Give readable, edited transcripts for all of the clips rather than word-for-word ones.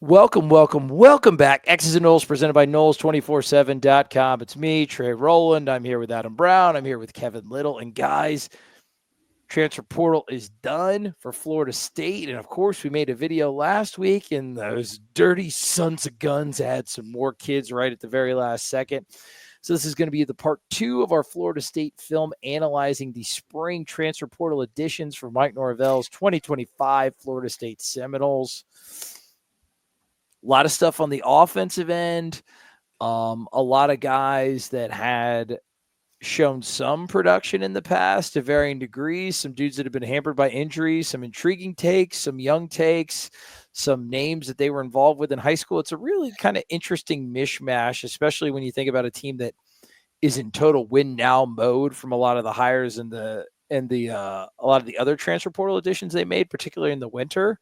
Welcome back. X's and Knowles presented by Knowles247.com. It's me, Trey Rowland. I'm here with Adam Brown. I'm here with Kevin Little. And guys, transfer portal is done for Florida State. And of course, we made a video last week, and those dirty sons of guns had some more kids right at the very last second. So this is going to be the part 2 of our Florida State film analyzing the spring transfer portal additions for Mike Norvell's 2025 Florida State Seminoles. A lot of stuff on the offensive end. A lot of guys that had shown some production in the past to varying degrees. Some dudes that have been hampered by injuries, some intriguing takes, some young takes, some names that they were involved with in high school. It's a really kind of interesting mishmash, especially when you think about a team that is in total win now mode from a lot of the hires and a lot of the other transfer portal additions they made, particularly in the winter.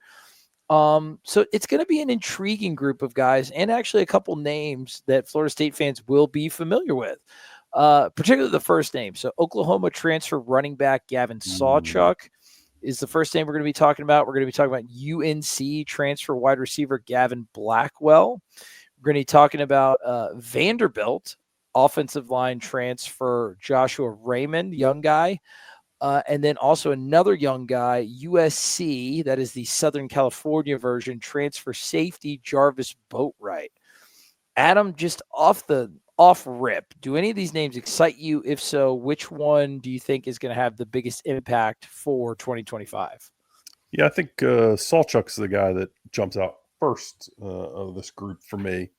So it's going to be an intriguing group of guys and actually a couple names that Florida State fans will be familiar with, particularly the first name. So Oklahoma transfer running back Gavin Sawchuk is the first name we're going to be talking about. We're going to be talking about UNC transfer wide receiver Gavin Blackwell. We're going to be talking about Vanderbilt offensive line transfer Joshua Raymond, young guy. And then also another young guy, USC, that is the Southern California version, transfer safety Jarvis Boatwright. Adam, just off rip, do any of these names excite you? If so, which one do you think is going to have the biggest impact for 2025? Yeah, I think Sawchuk's the guy that jumps out first of this group for me.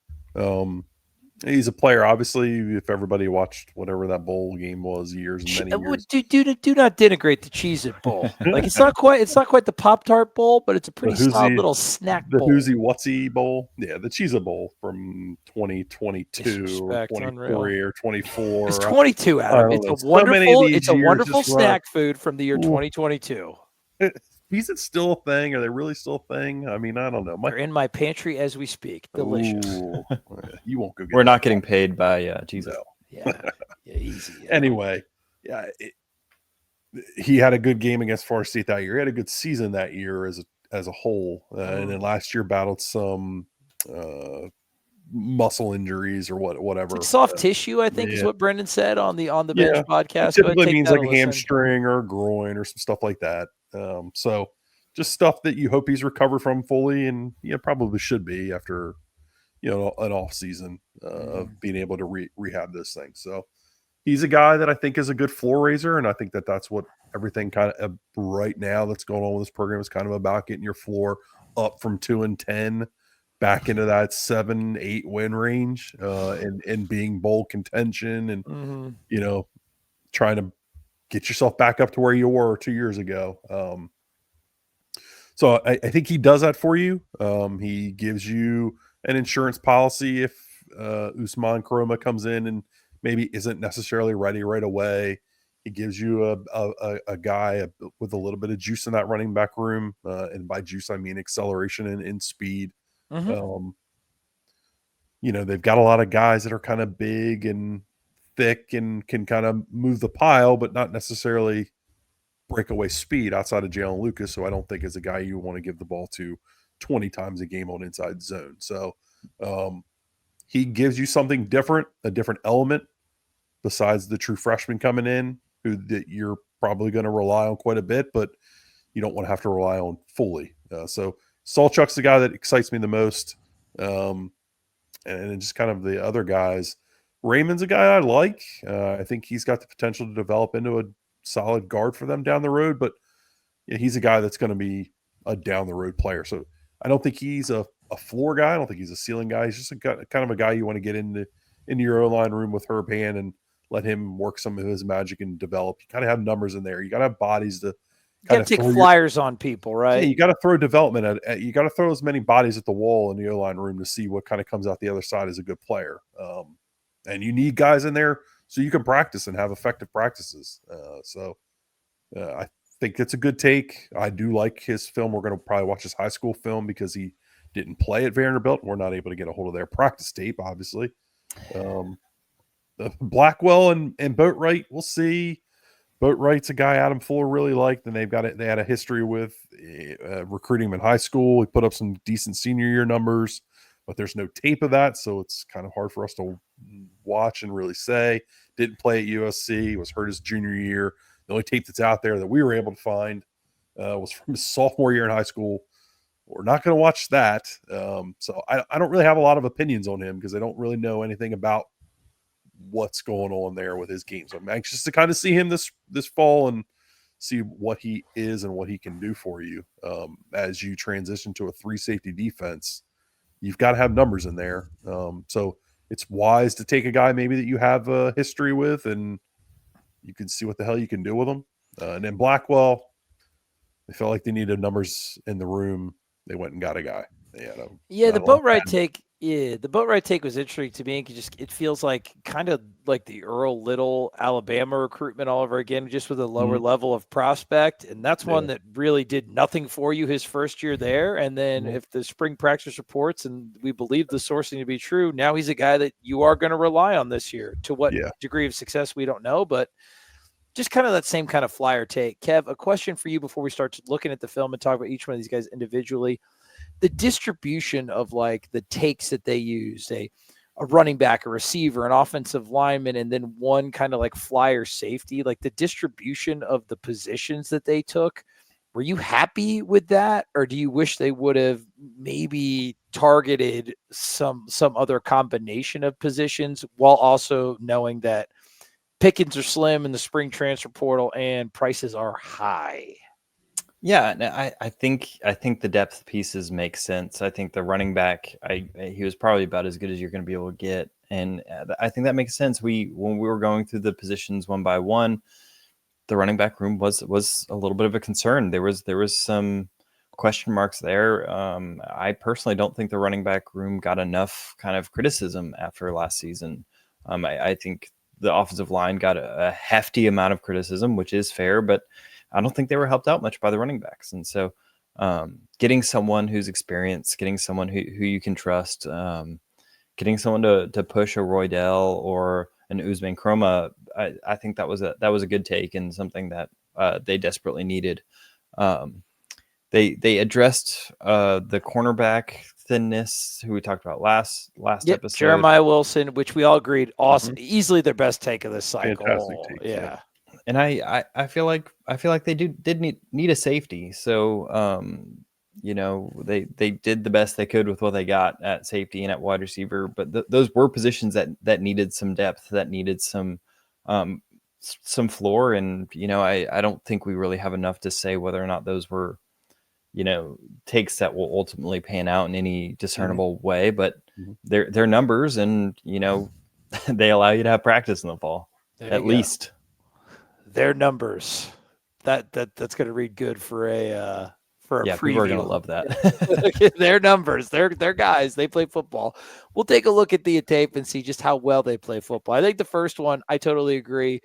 He's a player, obviously. If everybody watched whatever that bowl game was, years and many years. Do not denigrate the Cheez-It Bowl. Like it's not quite the Pop-Tart Bowl, but it's a pretty solid little snack bowl. The Whoosy Whatsy Bowl, yeah, the Cheez-It Bowl from 2022 or 23 or 24. It's 22, Adam. It's a wonderful snack food from the year 2022. Is it still a thing? Are they really still a thing? I mean, I don't know. They're in my pantry as we speak. Delicious. You won't go get We're not getting paid by Jesus. No. Yeah, easy. Yeah. Anyway, yeah, he had a good game against Florida State that year. He had a good season that year as a whole. And then last year battled some muscle injuries or whatever. It's soft tissue, I think, is what Brendan said on the bench podcast. It typically means like a hamstring or a groin or some stuff like that. So just stuff that you hope he's recovered from fully, and probably should be after an off season of being able to rehab those things. So he's a guy that I think is a good floor raiser, and I think that's what everything kind of right now that's going on with this program is kind of about, getting your floor up from 2-10 back into that 7-8 win range, and being bowl contention, and trying to get yourself back up to where you were 2 years ago. So I think he does that for you. He gives you an insurance policy if Usman Kroma comes in and maybe isn't necessarily ready right away. He gives you a guy with a little bit of juice in that running back room. And by juice, I mean acceleration and speed. They've got a lot of guys that are kind of big and thick and can kind of move the pile, but not necessarily breakaway speed outside of Jalen Lucas. So I don't think is a guy you want to give the ball to 20 times a game on inside zone. So he gives you something different, a different element besides the true freshman coming in, who that you're probably going to rely on quite a bit, but you don't want to have to rely on fully. So Sawchuk's the guy that excites me the most. And just kind of the other guys. Raymond's a guy I like. I think he's got the potential to develop into a solid guard for them down the road, but he's a guy that's going to be a down the road player. So I don't think he's a floor guy. I don't think he's a ceiling guy. He's just kind of a guy you want to get into your O-line room with Herb Hand and let him work some of his magic and develop. You kind of have numbers in there. You got to have bodies to kind of take flyers on people, right? Yeah, you got to throw development at you got to throw as many bodies at the wall in the O-line room to see what kind of comes out the other side as a good player. And you need guys in there so you can practice and have effective practices. I think it's a good take. I do like his film. We're going to probably watch his high school film because he didn't play at Vanderbilt. We're not able to get a hold of their practice tape, obviously. Blackwell and Boatwright, we'll see. Boatwright's a guy Adam Fuller really liked, and they had a history with recruiting him in high school. He put up some decent senior year numbers, but there's no tape of that, so it's kind of hard for us to watch and really say. Didn't play at USC, was hurt his junior year. The only tape that's out there that we were able to find was from his sophomore year in high school. We're not going to watch that. So I don't really have a lot of opinions on him because I don't really know anything about what's going on there with his game. So I'm anxious to kind of see him this fall and see what he is and what he can do for you. As you transition to a 3 safety defense, you've got to have numbers in there. So it's wise to take a guy maybe that you have a history with and you can see what the hell you can do with him. And then Blackwell, they felt like they needed numbers in the room. They went and got a guy. The Boatwright take. Yeah, the Boatwright take was interesting to me. It feels like kind of like the Earl Little Alabama recruitment all over again, just with a lower level of prospect. And that's one that really did nothing for you his first year there. And then if the spring practice reports, and we believe the sourcing to be true, now he's a guy that you are going to rely on this year. To what degree of success, we don't know, but just kind of that same kind of flyer take. Kev, a question for you before we start looking at the film and talk about each one of these guys individually. The distribution of like the takes that they use, a running back, a receiver, an offensive lineman, and then one kind of like flyer safety, like the distribution of the positions that they took. Were you happy with that? Or do you wish they would have maybe targeted some other combination of positions while also knowing that pickings are slim in the spring transfer portal and prices are high? Yeah, I think the depth pieces make sense. I think the running back, he was probably about as good as you're going to be able to get, and I think that makes sense. When we were going through the positions one by one, the running back room was a little bit of a concern. There was some question marks there. I personally don't think the running back room got enough kind of criticism after last season. I think the offensive line got a hefty amount of criticism, which is fair, but I don't think they were helped out much by the running backs. And so getting someone who's experienced, getting someone who you can trust, getting someone to push a Roydell or an Usman Chroma, I think that was a good take and something that they desperately needed. They addressed the cornerback thinness, who we talked about last episode. Jeremiah Wilson, which we all agreed, awesome, easily their best take of this cycle. Fantastic take, yeah. And I feel like they did need a safety. So they did the best they could with what they got at safety and at wide receiver. But those were positions that needed some depth, that needed some floor. And I don't think we really have enough to say whether or not those were takes that will ultimately pan out in any discernible way. But they're numbers, and they allow you to have practice in the fall at least. Their numbers. That's going to read good for a preview. People are going to love that. Their numbers. They're guys. They play football. We'll take a look at the tape and see just how well they play football. I think the first one, I totally agree.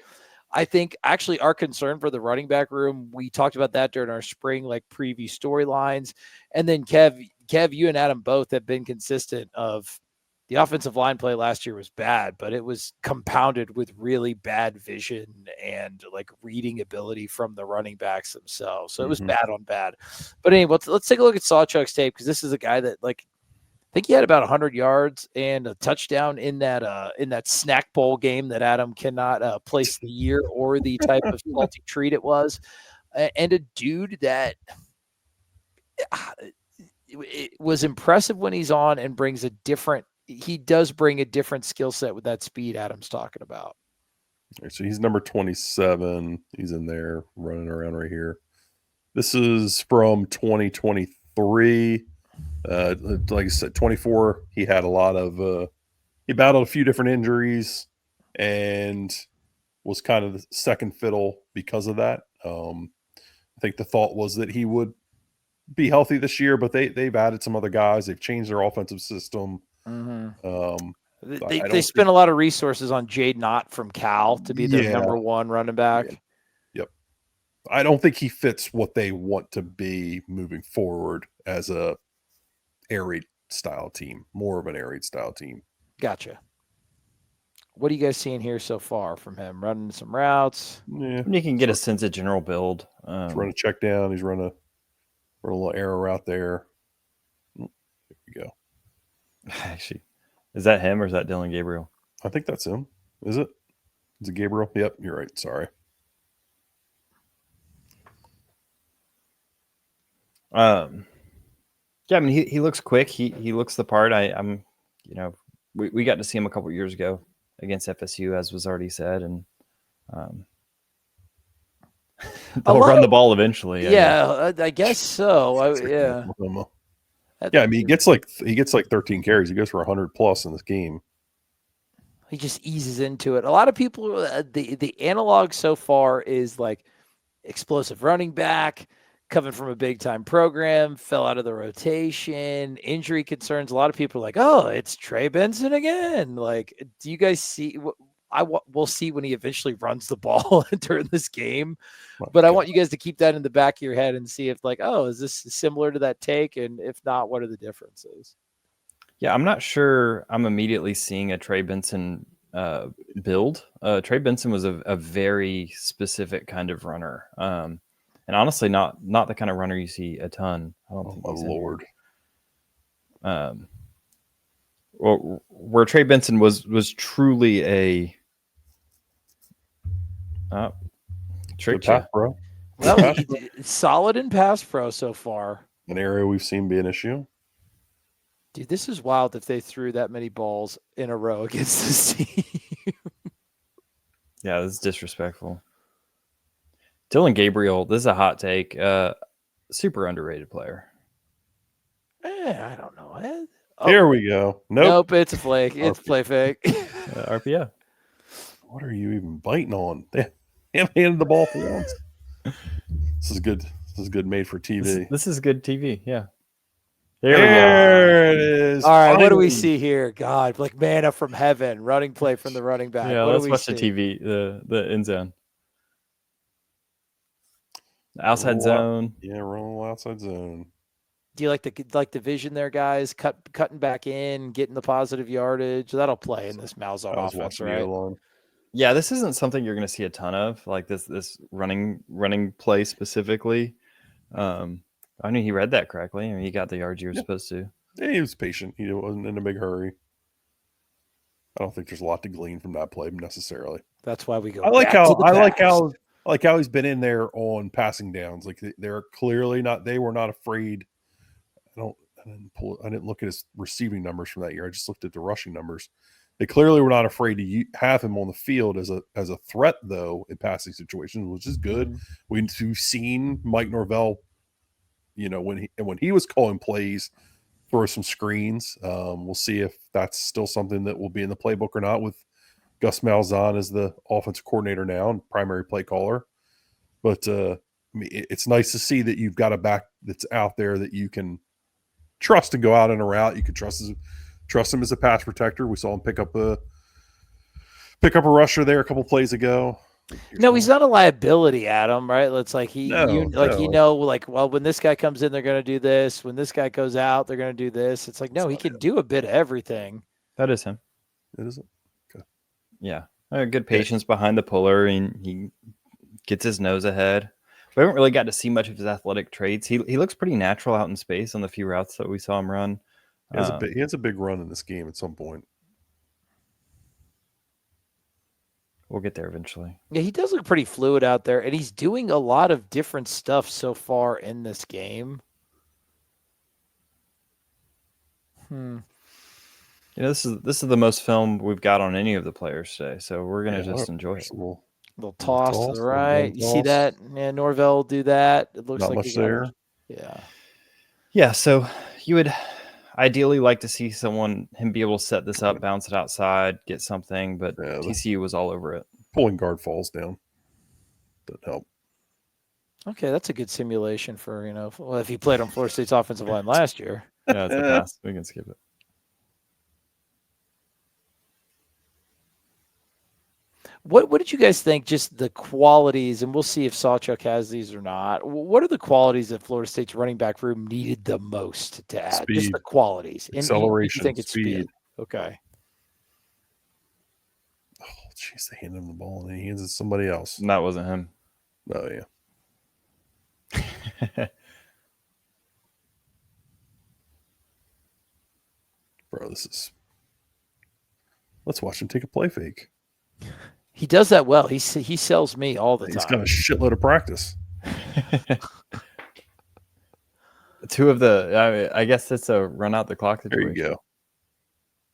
I think actually our concern for the running back room, we talked about that during our spring preview storylines. And then Kev, you and Adam both have been consistent of the offensive line play last year was bad, but it was compounded with really bad vision and reading ability from the running backs themselves. So it was bad on bad. But anyway, let's take a look at Sawchuk's tape, because this is a guy that I think he had about 100 yards and a touchdown in that snack bowl game that Adam cannot place the year or the type of salty treat it was, and a dude that it was impressive when he's on and brings he does bring a different skill set with that speed Adam's talking about. So he's number 27. He's in there running around right here. This is from 2023. Like I said, 24. He had a lot of he battled a few different injuries and was kind of the second fiddle because of that. I think the thought was that he would be healthy this year, but they've added some other guys. They've changed their offensive system. They spent a lot of resources on Jade Knott from Cal to be their number one running back. Yep. I don't think he fits what they want to be moving forward as a air raid style team, more of an air raid style team. Gotcha. What are you guys seeing here so far from him? Running some routes? Yeah, You can get a sense of general build. he's run a check down. He's run a little arrow route there. There we go. Actually, is that him or is that Dylan Gabriel? I think that's him. Is it? Is it Gabriel? Yep, you're right. Sorry. Yeah, I mean he looks quick. He looks the part. I'm we got to see him a couple years ago against FSU, as was already said, and they'll run the ball eventually. I guess so. Yeah. Yeah, I mean he gets like 13 carries. He goes for 100 plus in this game. He just eases into it. A lot of people, the analog so far is like explosive running back, coming from a big time program, fell out of the rotation, injury concerns. A lot of people are like, oh, it's Trey Benson again. Like, do you guys see? We'll see when he eventually runs the ball during this game. But I want you guys to keep that in the back of your head and see if, like, oh, is this similar to that take? And if not, what are the differences? Yeah, I'm not sure I'm immediately seeing a Trey Benson build. Trey Benson was a very specific kind of runner. And honestly, not the kind of runner you see a ton. I don't think. Oh, my Lord. Well, where Trey Benson was truly a trick pass pro. Well, solid in pass pro so far. An area we've seen be an issue. Dude, this is wild if they threw that many balls in a row against this team. Yeah, this is disrespectful. Dylan Gabriel, this is a hot take. Super underrated player. I don't know. Here we go. Nope, it's a flake. It's play fake. RPO. What are you even biting on? They haven't handed the ball for once. This is good. This is good made for TV. This is good TV. Yeah. There it is. All right, Finally. what do we see here? God, like manna from heaven, running play from the running back. Yeah, what let's do we watch see? the TV, the end zone. The outside zone. Yeah, roll outside zone. Do you like the vision there, guys? Cutting back in, getting the positive yardage. That'll play in this Malzahn offense, right? Yeah, this isn't something you're going to see a ton of, like this running play specifically. I knew he read that correctly. I mean, he got the yards you were supposed to. Yeah, he was patient. He wasn't in a big hurry. I don't think there's a lot to glean from that play necessarily. That's why we go. I like how he's been in there on passing downs. Like they're clearly not. They were not afraid. I didn't look at his receiving numbers from that year. I just looked at the rushing numbers. They clearly were not afraid to have him on the field as a threat, though, in passing situations, which is good. We've seen Mike Norvell, when he was calling plays, throw some screens. We'll see if that's still something that will be in the playbook or not with Gus Malzahn as the offensive coordinator now and primary play caller. But it's nice to see that you've got a back that's out there that you can trust to go out in a route. You can trust him as a pass protector. We saw him pick up a rusher there a couple plays ago. No, he's not a liability, Adam, right? It's like when this guy comes in, they're going to do this. When this guy goes out, they're going to do this. It's like, no, he can do a bit of everything. That is him. It is. Okay. Yeah. Good patience behind the puller, and he gets his nose ahead. We haven't really got to see much of his athletic traits. He looks pretty natural out in space on the few routes that we saw him run. He has a big run in this game at some point. We'll get there eventually. Yeah, he does look pretty fluid out there, and he's doing a lot of different stuff so far in this game. This is the most film we've got on any of the players today, so we're gonna just enjoy it. Little toss to the right. You see that? Yeah, Norvell will do that. It looks not like much there. Yeah. So you would ideally like to see him be able to set this up, bounce it outside, get something, but TCU was all over it. Pulling guard falls down. Doesn't help. Okay, that's a good simulation for, if he played on Florida State's offensive line last year. Yeah, it's a pass. We can skip it. What did you guys think, just the qualities, and we'll see if Sawchuk has these or not. What are the qualities that Florida State's running back room needed the most to add? Speed. Just the qualities. Acceleration. You think it's speed. Okay. jeez, they handed him the ball and he hands it to somebody else. That wasn't him. Oh yeah. Bro, let's watch him take a play fake. He does that well. He sells me all the time. He's got a shitload of practice. Two of the, I guess it's a run out the clock situation. There you go.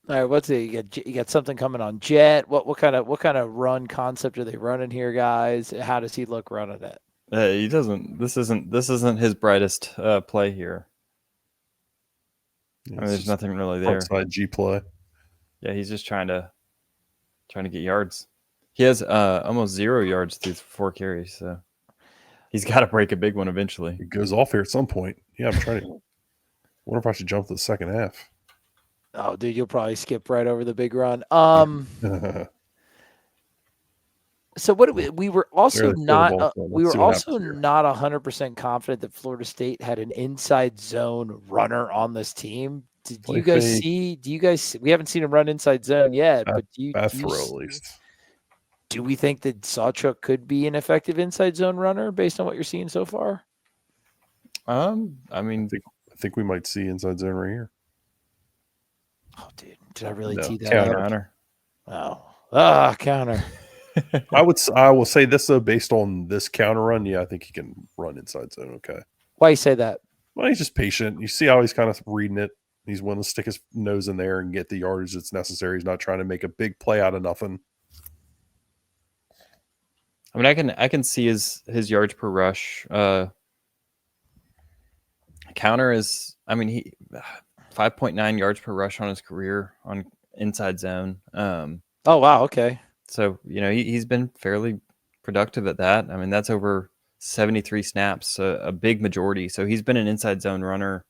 All right, what's it? You got something coming on jet. What kind of run concept are they running here, guys? How does he look running it? He doesn't. This isn't his brightest play here. Yeah, I mean, there's nothing really there. Outside G play. Yeah, he's just trying to get yards. He has almost 0 yards through 4 carries, so he's got to break a big one eventually. It goes off here at some point. Yeah, I'm trying to. Wonder if I should jump to the second half. Oh, dude, you'll probably skip right over the big run. So what we were also not 100% confident that Florida State had an inside zone runner on this team. Do you guys see? We haven't seen him run inside zone yet, but at least. Do we think that Sawchuk could be an effective inside zone runner based on what you're seeing so far? I mean, I think we might see inside zone right here. Oh, dude, did I really tee that counter? Counter. I will say this though, based on this counter run, yeah, I think he can run inside zone. Okay. Why you say that? Well, he's just patient. You see how he's kind of reading it. He's willing to stick his nose in there and get the yardage that's necessary. He's not trying to make a big play out of nothing. I mean, I can see his yards per rush. Counter is, I mean, he 5.9 yards per rush on his career on inside zone. Oh wow, okay. So he's been fairly productive at that. I mean, that's over 73 snaps, a big majority. So he's been an inside zone runner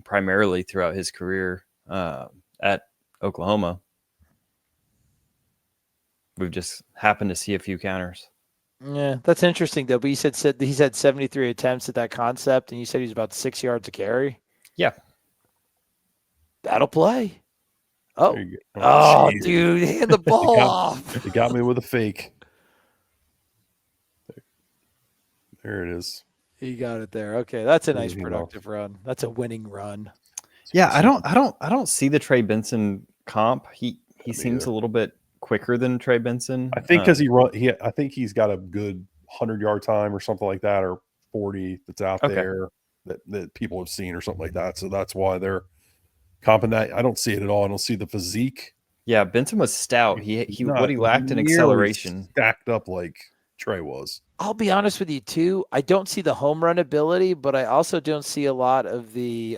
primarily throughout his career at Oklahoma. We've just happened to see a few counters. Yeah, that's interesting though. But you said he's had 73 attempts at that concept, and you said he's about 6 yards a carry. Yeah, that'll play. Oh, dude, hand the ball off. He got me with a fake. There it is. He got it there. Okay, that's a nice productive run. That's a winning run. Yeah, I don't see the Trey Benson comp. He seems a little bit quicker than Trey Benson. I think because I think he's got a good 100-yard time or something like that, or 40 that's out there that people have seen or something like that. So that's why they're comping that. I don't see it at all. I don't see the physique. Yeah, Benson was stout. He lacked in acceleration. Stacked up like Trey was. I'll be honest with you too. I don't see the home run ability, but I also don't see a lot of the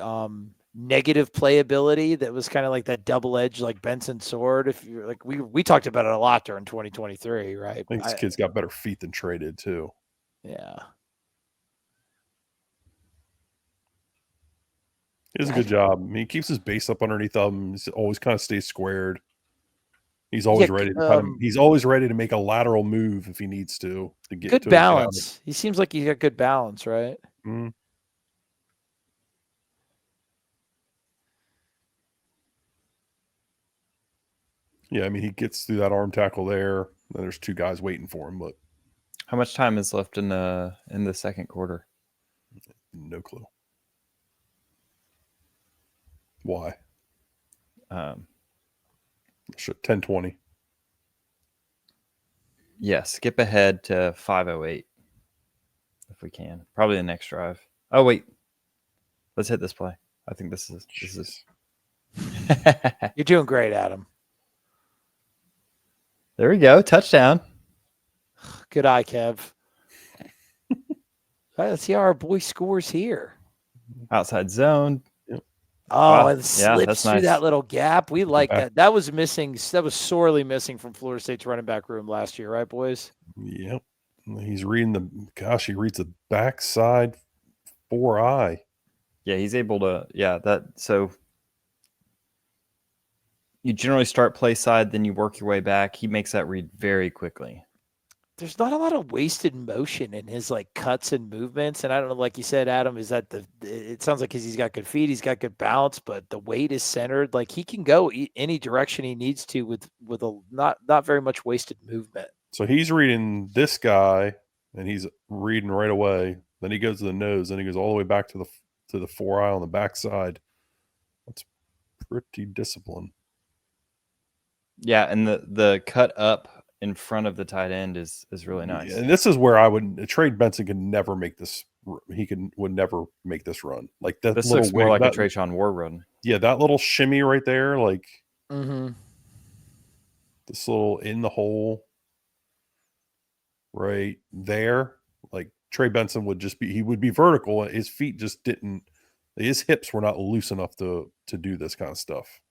negative playability that was kind of like that double-edged like Benson sword. If you're like we talked about it a lot during 2023, right? I think this kid's got better feet than Trey did too. Yeah. He does a good job. I mean, he keeps his base up underneath him. He's always kind of stays squared. He's always ready to he's always ready to make a lateral move if he needs to get good balance. He seems like he's got good balance, right? Mm-hmm. Yeah, I mean, he gets through that arm tackle there. Then there's 2 guys waiting for him. But how much time is left in the second quarter? No clue. Why? 10:20. Yeah, skip ahead to 5:08 if we can. Probably the next drive. Oh wait, let's hit this play. I think this is. You're doing great, Adam. There we go, touchdown. Good eye, Kev. Let's see how our boy scores here. Outside zone. Oh, and slips through nice. that little gap. We like that. That was missing. That was sorely missing from Florida State's running back room last year, right, boys? Yep. He's reading he reads the backside 4-eye. Yeah, he's able to. Yeah, so you generally start play side, then you work your way back. He makes that read very quickly. there's not a lot of wasted motion in his like cuts and movements. And I don't know, like you said, Adam, is that it sounds like he's got good feet, he's got good balance, but the weight is centered. Like he can go any direction he needs to with a not very much wasted movement. So he's reading this guy, and he's reading right away. Then he goes to the nose, then he goes all the way back to the 4-eye on the backside. That's pretty disciplined. Yeah, and the cut up in front of the tight end is really nice. And this is where Trey Benson could never make this. Would never make this run. Like that. This looks more like a Trayshawn Ward run. Yeah, that little shimmy right there, like Mm-hmm. this little in the hole right there. Like Trey Benson would be vertical. His feet just didn't. His hips were not loose enough to do this kind of stuff.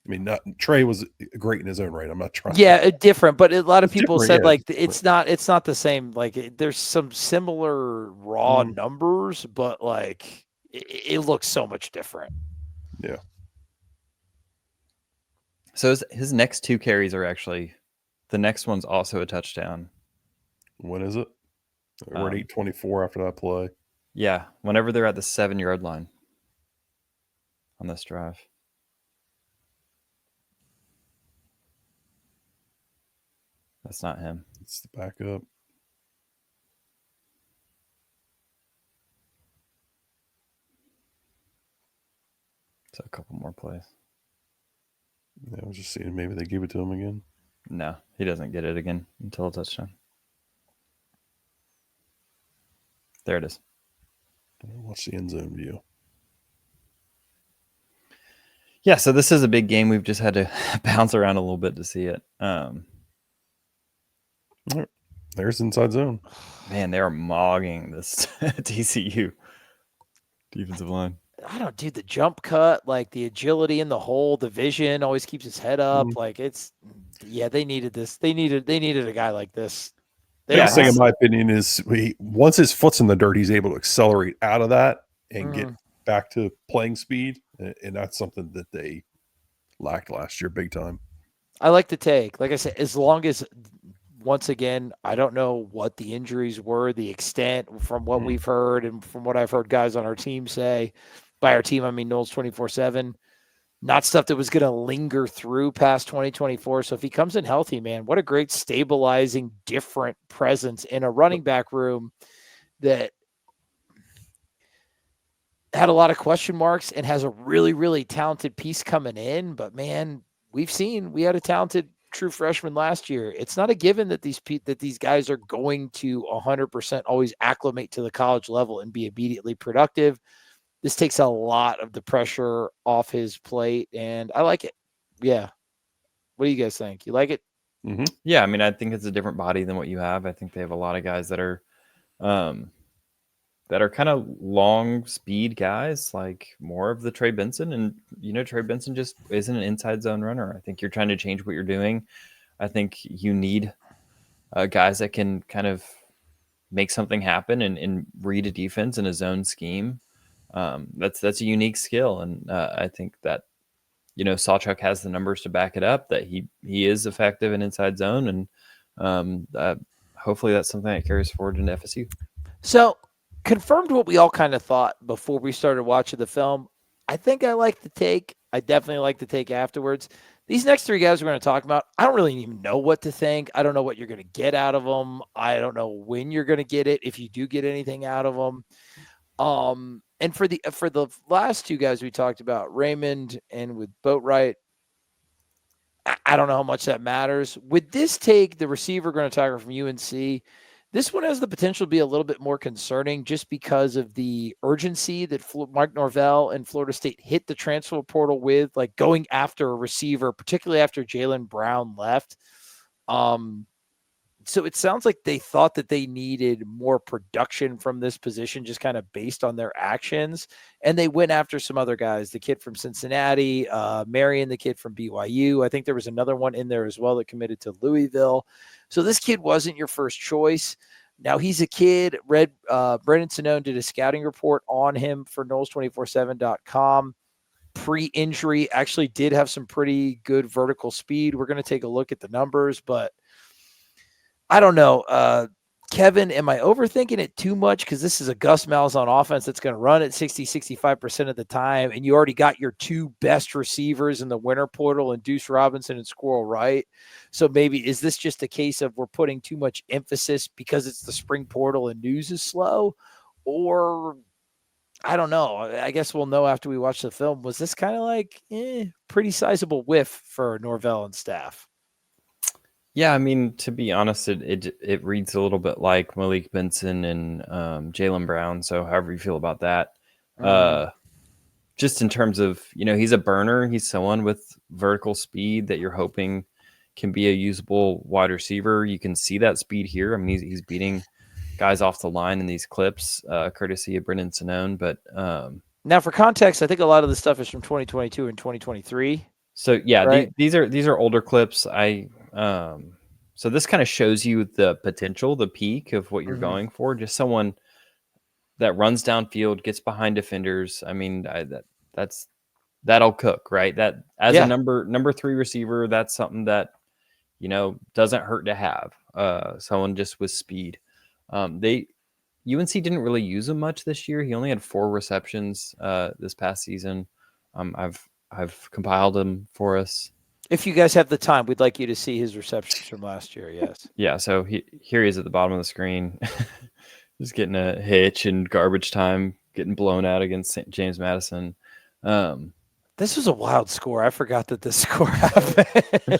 I mean, Trey was great in his own right. I'm not trying. Yeah, different, but a lot of people said like it's not the same. Like there's some similar raw numbers, but like it looks so much different. Yeah. So his next 2 carries are actually, the next one's also a touchdown. When is it? We're at 8:24 after that play. Yeah, whenever they're at the 7-yard line on this drive. That's not him. It's the backup. So a couple more plays. Yeah, I was just seeing maybe they give it to him again. No, he doesn't get it again until a touchdown. There it is. Watch the end zone view. Yeah, so this is a big game. We've just had to bounce around a little bit to see it. There's inside zone. Man, they are mogging this TCU defensive line. I don't do the jump cut, like the agility in the hole, the vision, always keeps his head up. Like they needed this. They needed a guy like this. The biggest thing, in my opinion, is once his foot's in the dirt, he's able to accelerate out of that and get back to playing speed. And that's something that they lacked last year big time. I like the take. Like I said, as long as, once again, I don't know what the injuries were, the extent from what we've heard and from what I've heard guys on our team say. By our team, I mean Knowles 24/7. Not stuff that was going to linger through past 2024. So if he comes in healthy, man, what a great stabilizing, different presence in a running back room that had a lot of question marks and has a really, really talented piece coming in. But man, we had a talented true freshman last year. It's not a given that these guys are going to 100% always acclimate to the college level and be immediately productive. This takes a lot of the pressure off his plate, and I like it. Yeah. What do you guys think? You like it? Mm-hmm. Yeah, I mean, I think it's a different body than what you have. I think they have a lot of guys that are kind of long speed guys, like more of the Trey Benson. And, Trey Benson just isn't an inside zone runner. I think you're trying to change what you're doing. I think you need guys that can kind of make something happen and read a defense in a zone scheme. That's a unique skill. And I think that, Sawchuk has the numbers to back it up, that he is effective in inside zone. And hopefully that's something that carries forward into FSU. So confirmed what we all kind of thought before we started watching the film. I think I like the take. I definitely like the take afterwards. These next 3 guys we're going to talk about, I don't really even know what to think. I don't know what you're going to get out of them. I don't know when you're going to get it, if you do get anything out of them. And for the last 2 guys we talked about, Raymond and with Boatwright, I don't know how much that matters. With this take, the receiver going to talk from UNC, this one has the potential to be a little bit more concerning just because of the urgency that Mike Norvell and Florida State hit the transfer portal with, like going after a receiver, particularly after Jaylen Brown left. So it sounds like they thought that they needed more production from this position, just kind of based on their actions. And they went after some other guys, the kid from Cincinnati, Marion, the kid from BYU. I think there was another one in there as well that committed to Louisville. So this kid wasn't your first choice. Now he's a kid. Brendan Sonnone did a scouting report on him for Knowles247.com. Pre-injury, actually did have some pretty good vertical speed. We're going to take a look at the numbers, but I don't know. Kevin, am I overthinking it too much? Because this is a Gus Malzahn offense that's going to run at 65% of the time, and you already got your two best receivers in the winter portal and Deuce Robinson and Squirrel Wright. So maybe is this just a case of we're putting too much emphasis because it's the spring portal and news is slow? Or I don't know. I guess we'll know after we watch the film. Was this kind of like pretty sizable whiff for Norvell and staff? Yeah, I mean, to be honest, it reads a little bit like Malik Benson and Jalen Brown. So however you feel about that, just in terms of, he's a burner. He's someone with vertical speed that you're hoping can be a usable wide receiver. You can see that speed here. I mean, he's beating guys off the line in these clips, courtesy of Brendan Sonnone. But now, for context, I think a lot of the stuff is from 2022 and 2023. So yeah, right? these are older clips. So this kind of shows you the potential, the peak of what you're going for. Just someone that runs downfield, gets behind defenders. I mean, that'll cook, right? That as a number 3 receiver, that's something that doesn't hurt to have. Someone just with speed. UNC didn't really use him much this year. He only had 4 receptions this past season. I've compiled them for us. If you guys have the time, we'd like you to see his receptions from last year. Yes. Yeah. So here he is at the bottom of the screen, just getting a hitch in garbage time, getting blown out against St. James Madison. This was a wild score. I forgot that this score happened.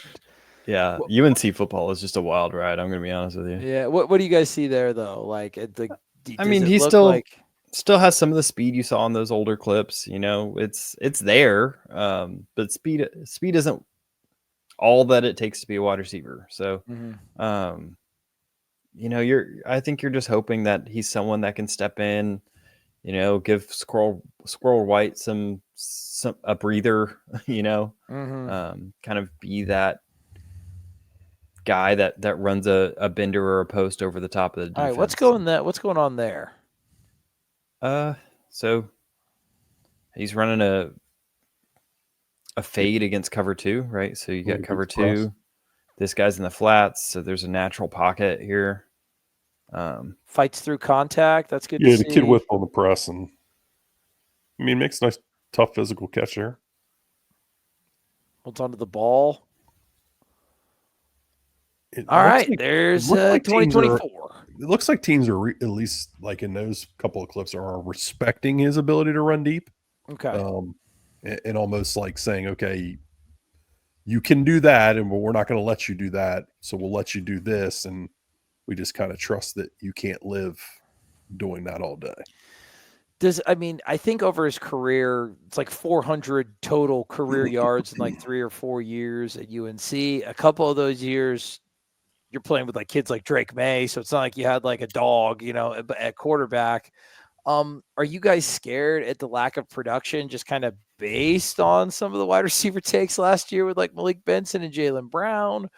Yeah. UNC football is just a wild ride. I'm going to be honest with you. Yeah. What do you guys see there though? Like he still has some of the speed you saw in those older clips. It's there. But speed isn't all that it takes to be a wide receiver. So, I think you're just hoping that he's someone that can step in, give Squirrel White some a breather, kind of be that guy that runs a bender or a post over the top of the defense. All right, what's going on there? So he's running a fade against cover 2, right? So you got cover 2. This guy's in the flats, so there's a natural pocket here. Fights through contact. That's good to see. Yeah, the kid whipped on the press, and makes a nice, tough physical catch there. Holds onto the ball. All right, there's 2024. It looks like teams are at least like in those couple of clips are respecting his ability to run deep. Okay. And almost like saying, okay, you can do that, and we're not going to let you do that. So we'll let you do this. And we just kind of trust that you can't live doing that all day. I think over his career, it's like 400 total career yards in like 3 or 4 years at UNC. A couple of those years, you're playing with like kids like Drake May. So it's not like you had like a dog, at quarterback. Are you guys scared at the lack of production, just kind of based on some of the wide receiver takes last year with like Malik Benson and Jalen Brown?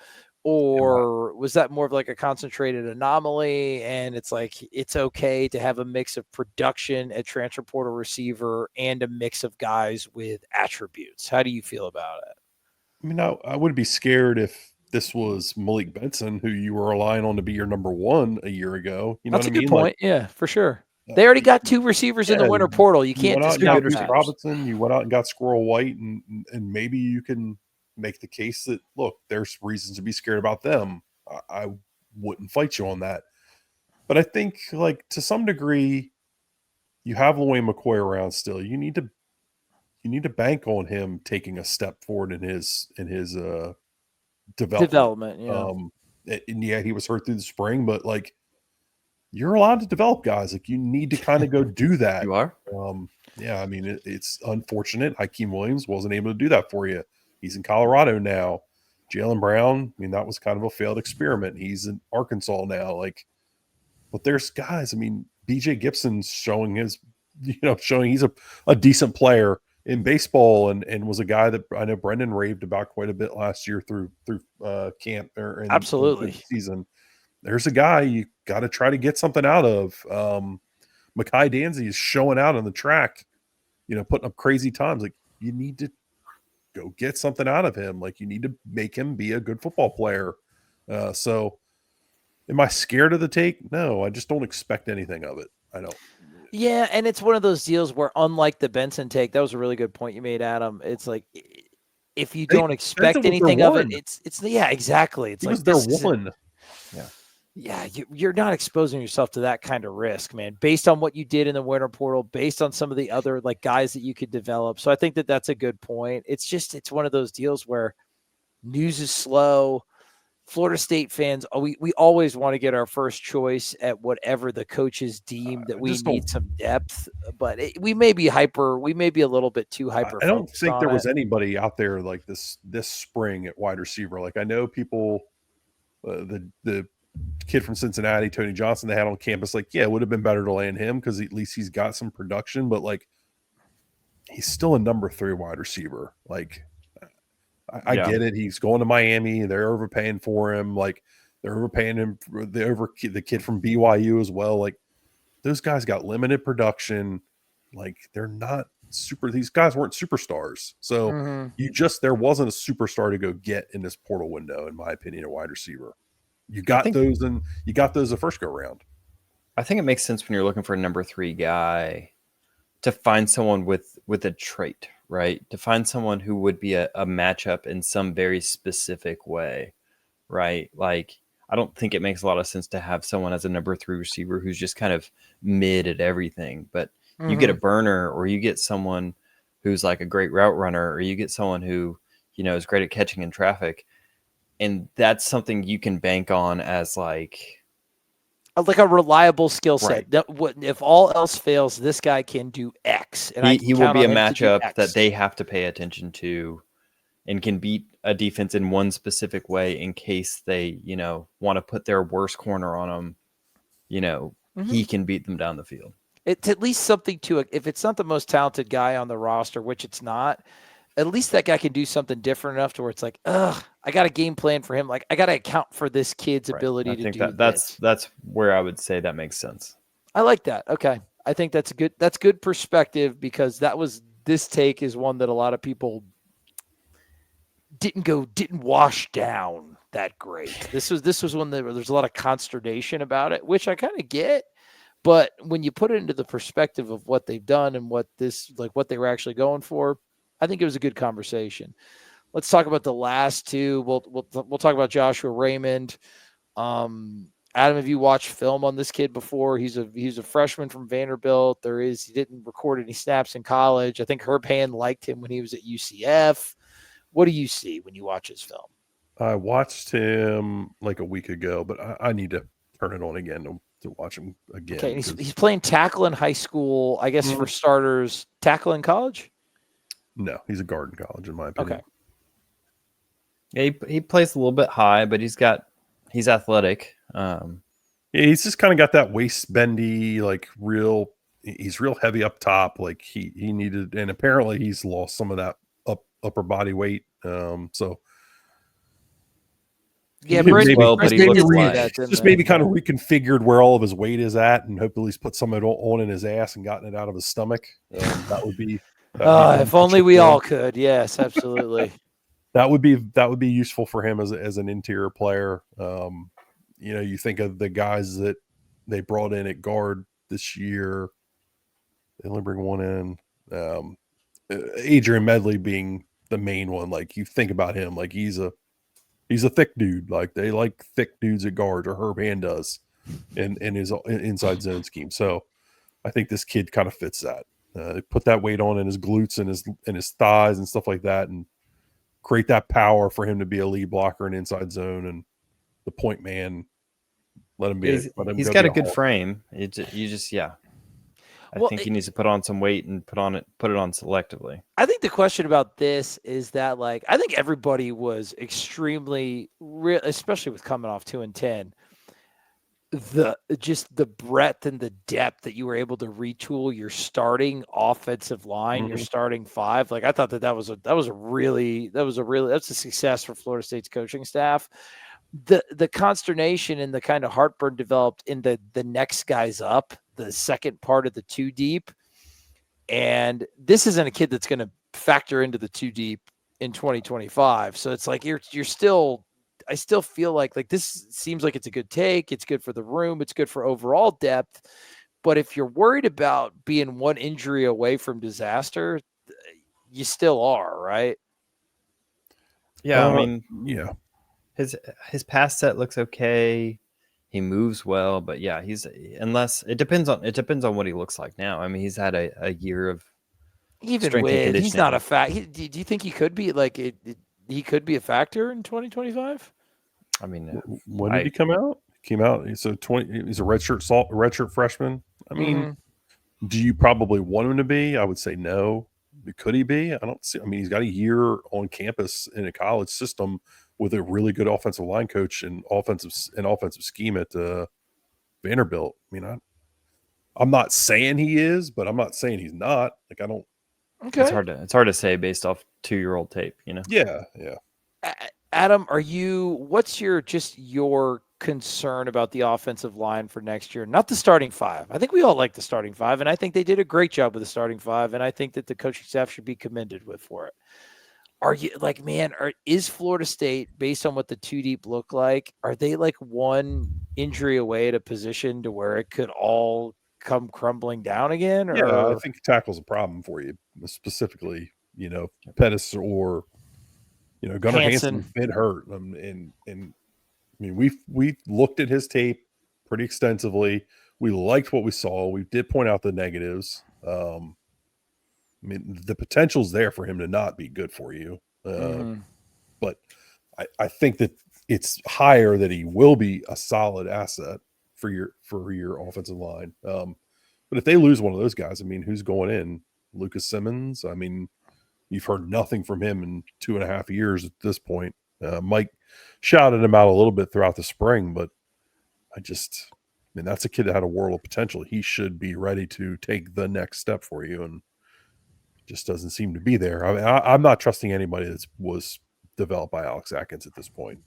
Or was that more of like a concentrated anomaly? And it's like, it's okay to have a mix of production at transfer portal receiver and a mix of guys with attributes. How do you feel about it? I would be scared if this was Malik Benson, who you were relying on to be your number 1 a year ago. That's a good point. Yeah, for sure. They already got 2 receivers in the winter portal. You can't discount that. Robinson. You went out and got Squirrel White, and maybe you can make the case that, look, there's reasons to be scared about them. I wouldn't fight you on that. But I think, like, to some degree, you have Lawayne McCoy around still. You need to bank on him taking a step forward in his development. Yeah. And yeah, he was hurt through the spring, but like, you're allowed to develop guys. Like, you need to kind of go do that. You are. Yeah, it's unfortunate Hakeem Williams wasn't able to do that for you. He's in Colorado now. Jalen Brown, that was kind of a failed experiment. He's in Arkansas now. But there's guys. BJ Gibson's showing he's a decent player in baseball, and was a guy that I know Brendan raved about quite a bit last year through camp or in absolutely the season. There's a guy you got to try to get something out of. Mekhi Danzy is showing out on the track, putting up crazy times. Like, you need to go get something out of him. Like, you need to make him be a good football player. So Am I scared of the take? No, I just don't expect anything of it. I don't. Yeah, and it's one of those deals where, unlike the Benson take, that was a really good point you made, Adam. It's like, if you don't expect Benson was their anything of it, one. it's yeah, exactly. It's He like was their this isn't. one. Yeah, you're not exposing yourself to that kind of risk, man, based on what you did in the winter portal, based on some of the other like guys that you could develop. So I think that that's a good point. It's one of those deals where news is slow. Florida State fans, we always want to get our first choice at whatever the coaches deem that we need some depth, but we may be a little bit too hyper. I don't think there was anybody out there like this spring at wide receiver. Like I know people, the kid from Cincinnati, Tony Johnson, they had on campus. Like, yeah, it would have been better to land him because at least he's got some production. But like, he's still a number 3 wide receiver. Like, I get it. He's going to Miami. They're overpaying for him. Like, they're overpaying him for the kid from BYU as well. Like, those guys got limited production. Like, they're not super. These guys weren't superstars. So there wasn't a superstar to go get in this portal window, in my opinion, a wide receiver. You got those the first go round. I think it makes sense when you're looking for a number 3 guy to find someone with a trait, right? To find someone who would be a matchup in some very specific way, right? Like, I don't think it makes a lot of sense to have someone as a number 3 receiver who's just kind of mid at everything. But you get a burner, or you get someone who's like a great route runner, or you get someone who, is great at catching in traffic. And that's something you can bank on as like a reliable skill set. Right. If all else fails, this guy can do X. And he will be a matchup that they have to pay attention to, and can beat a defense in one specific way in case they, want to put their worst corner on them. He can beat them down the field. It's at least something to it. If it's not the most talented guy on the roster, which it's not, at least that guy can do something different enough to where it's like, I got a game plan for him. Like, I got to account for this kid's ability to do this. That's where I would say that makes sense. I like that. Okay. I think that's good perspective, because this take is one that a lot of people didn't wash down that great. This was one that there's a lot of consternation about it, which I kind of get. But when you put it into the perspective of what they've done and what they were actually going for, I think it was a good conversation. Let's talk about the last two. We'll talk about Joshua Raymond. Adam, have you watched film on this kid before? He's a freshman from Vanderbilt. He didn't record any snaps in college. I think Herb Hand liked him when he was at UCF. What do you see when you watch his film? I watched him like a week ago, but I need to turn it on again to watch him again. Okay, he's playing tackle in high school, I guess, for starters. Tackle in college? No, he's a guard in college, in my opinion. Okay. Yeah, he plays a little bit high, but he's athletic. Yeah, he's just kind of got that waist bendy, like he's real heavy up top. Like he needed, and apparently he's lost some of that upper body weight. So yeah, but he just maybe kind of reconfigured where all of his weight is at, and hopefully he's put some of it on in his ass and gotten it out of his stomach. That would be. If only we all could. Yes, absolutely. That would be useful for him as an interior player. You think of the guys that they brought in at guard this year. They only bring one in. Adrian Medley being the main one. Like, you think about him, like he's a thick dude. Like, they like thick dudes at guard, or Herb Hand does in his inside zone scheme. So I think this kid kind of fits that. Put that weight on in his glutes and his thighs and stuff like that, and create that power for him to be a lead blocker in inside zone and the point man. Let him be. He's got a good frame. I think he needs to put on some weight and put it on selectively. I think the question about this is that, like, I think everybody was extremely real, especially with coming off 2-10. The breadth and the depth that you were able to retool your starting offensive line, your starting 5. Like, I thought that's a success for Florida State's coaching staff. The consternation and the kind of heartburn developed in the next guys up, the second part of the 2 deep. And this isn't a kid that's going to factor into the 2 deep in 2025. So it's like, you're still I still feel like this seems like it's a good take. It's good for the room. It's good for overall depth. But if you're worried about being one injury away from disaster, you still are, right? Yeah, I mean, yeah. His pass set looks okay. He moves well, but yeah, it depends on what he looks like now. I mean, he's had a year of Even strength and with conditioning. he's not a fact. Do you think he could be he could be a factor in 2025? I mean, when did he come out? He came out. He's a redshirt freshman. I mean, do you probably want him to be? I would say no. Could he be? I don't see. I mean, he's got a year on campus in a college system with a really good offensive line coach and offensive scheme at Vanderbilt. I mean, I'm not saying he is, but I'm not saying he's not. Like, I don't. Okay. It's hard to say based off 2-year-old tape, you know? Yeah. Adam, what's your concern about the offensive line for next year? Not the starting five. I think we all like the starting five, and I think they did a great job with the starting five, and I think that the coaching staff should be commended for it. Are you is Florida State, based on what the two deep look like, are they like one injury away at a position to where it could all come crumbling down again? Yeah, I think tackle's a problem for you, specifically, Pettis or Gunnar Hansen been hurt, and I mean we looked at his tape pretty extensively. We liked what we saw. We did point out the negatives. I mean, the potential's there for him to not be good for you, but I think that it's higher that he will be a solid asset for your offensive line. But if they lose one of those guys, I mean, who's going in? Lucas Simmons? I mean, you've heard nothing from him in 2.5 years at this point. Mike shouted him out a little bit throughout the spring, but I mean, that's a kid that had a world of potential. He should be ready to take the next step for you, and just doesn't seem to be there. I mean, I'm not trusting anybody that was developed by Alex Atkins at this point.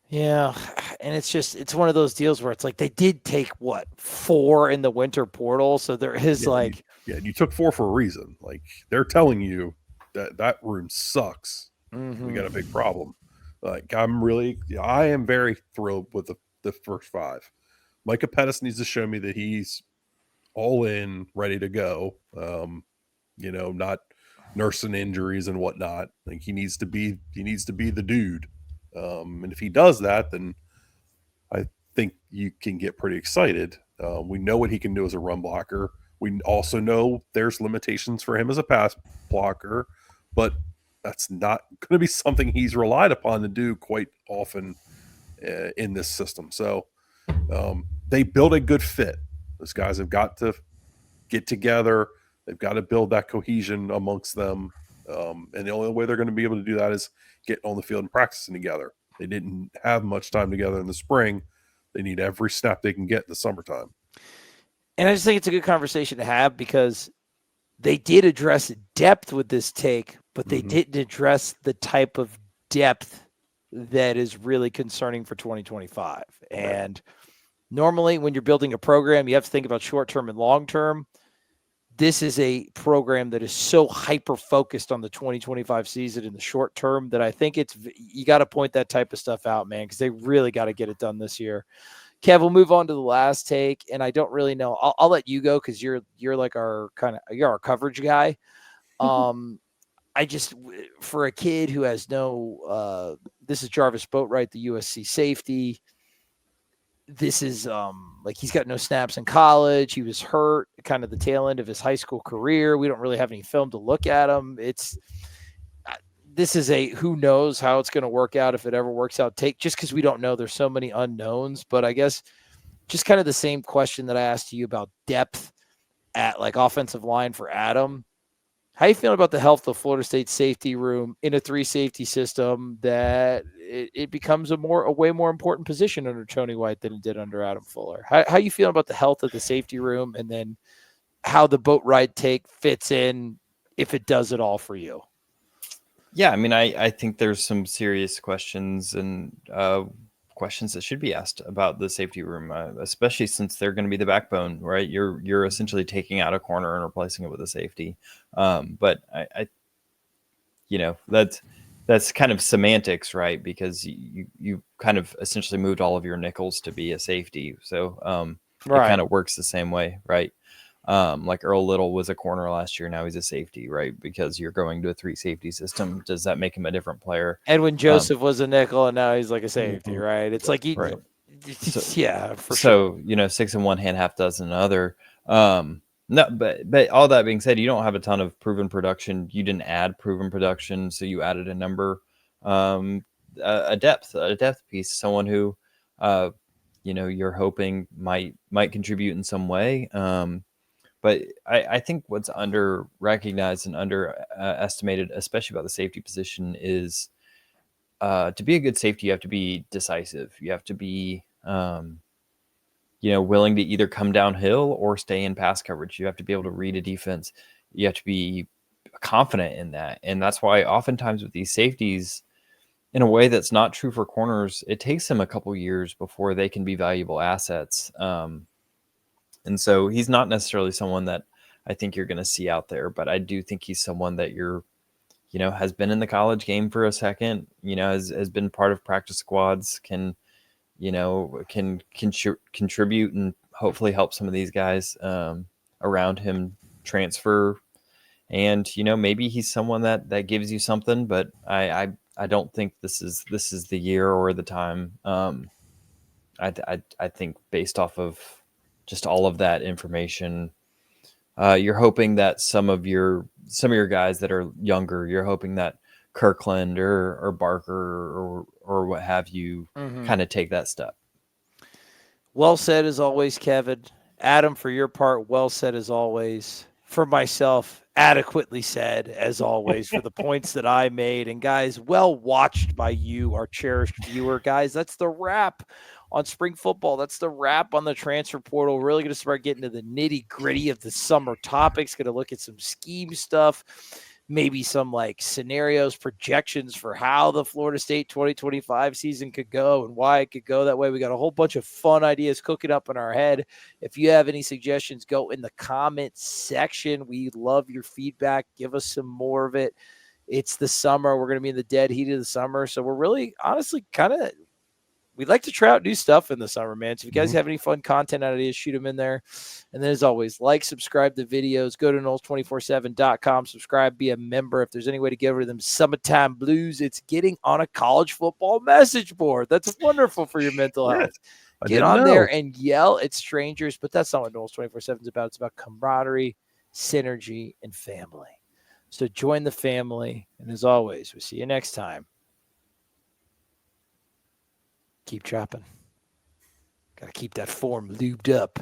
Yeah, and it's one of those deals where it's like they did take 4 in the winter portal, so there is you took 4 for a reason. Like, they're telling you that room sucks. We got a big problem. Like, I am very thrilled with the first 5. Micah Pettis needs to show me that he's all in, ready to go. Not nursing injuries and whatnot. Like, he needs to be the dude. And if he does that, then I think you can get pretty excited. We know what he can do as a run blocker. We also know there's limitations for him as a pass blocker, but that's not going to be something he's relied upon to do quite often in this system. So they build a good fit. Those guys have got to get together. They've got to build that cohesion amongst them. And the only way they're going to be able to do that is getting on the field and practicing together. They didn't have much time together in the spring. They need every snap they can get in the summertime. And I just think it's a good conversation to have, because they did address depth with this take, but they didn't address the type of depth that is really concerning for 2025. Right. And normally when you're building a program, you have to think about short-term and long-term. This is a program that is so hyper-focused on the 2025 season in the short term that I think you got to point that type of stuff out, man, because they really got to get it done this year. Kev, we'll move on to the last take, and I don't really know. I'll let you go because you're like you're our coverage guy. For a kid who has this is Jarvis Boatwright, the USC safety. This is he's got no snaps in college. He was hurt kind of the tail end of his high school career. We don't really have any film to look at him. This is who knows how it's going to work out, if it ever works out, take, just because we don't know. There's so many unknowns. But I guess just kind of the same question that I asked you about depth at offensive line for Adam. How you feeling about the health of Florida State safety room in a 3-safety system that it becomes a way more important position under Tony White than it did under Adam Fuller? How you feeling about the health of the safety room, and then how the Boatwright take fits in, if it does it all for you? Yeah, I mean, I think there's some serious questions and questions that should be asked about the safety room, especially since they're going to be the backbone, right? You're essentially taking out a corner and replacing it with a safety. But I that's kind of semantics, right? Because you kind of essentially moved all of your nickels to be a safety. So it kind of works the same way, right? Like Earl Little was a corner last year. Now he's a safety, right? Because you're going to a 3 safety system. Does that make him a different player? Edwin Joseph was a nickel, and now he's like a safety, Mhm. right? It's like, Right. yeah, for sure. So, you know, 6 in one hand, half dozen in other. No, but all that being said, you don't have a ton of proven production. You didn't add proven production, so you added a number, a depth piece, someone who, you know, you're hoping might contribute in some way. But I think what's under recognized and under estimated, especially about the safety position, is to be a good safety, you have to be decisive. You have to be, you know, willing to either come downhill or stay in pass coverage. You have to be able to read a defense. You have to be confident in that. And that's why oftentimes with these safeties, in a way that's not true for corners, it takes them a couple years before they can be valuable assets. And so he's not necessarily someone that I think you're going to see out there, but I do think he's someone that you're, you know, has been in the college game for a second, you know, has been part of practice squads, can, you know, can contribute and hopefully help some of these guys around him transfer. And, you know, maybe he's someone that gives you something, but I don't think this is the year or the time. I think based off of just all of that information, you're hoping that some of your guys that are younger, you're hoping that Kirkland or Barker or what have you kind of take that step. Well said as always, Kevin. Adam, for your part, well said as always. For myself, adequately said as always for the points that I made. And guys, well watched by you, our cherished viewer. Guys, that's the wrap on spring football. That's the wrap on the transfer portal. We're really going to start getting to the nitty gritty of the summer topics. Going to look at some scheme stuff, maybe some like scenarios, projections for how the Florida State 2025 season could go and why it could go that way. We got a whole bunch of fun ideas cooking up in our head. If you have any suggestions, go in the comment section. We love your feedback. Give us some more of it. It's the summer. We're going to be in the dead heat of the summer. So we're really honestly we'd like to try out new stuff in the summer, man. So if you guys have any fun content ideas, shoot them in there. And then as always, like, subscribe to videos, go to Noles247.com, subscribe, be a member. If there's any way to get rid of them summertime blues, it's getting on a college football message board. That's wonderful for your mental health. Get on there and yell at strangers, but that's not what Noles 24/7 is about. It's about camaraderie, synergy, and family. So join the family. And as always, we'll see you next time. Keep chopping. Got to keep that form lubed up.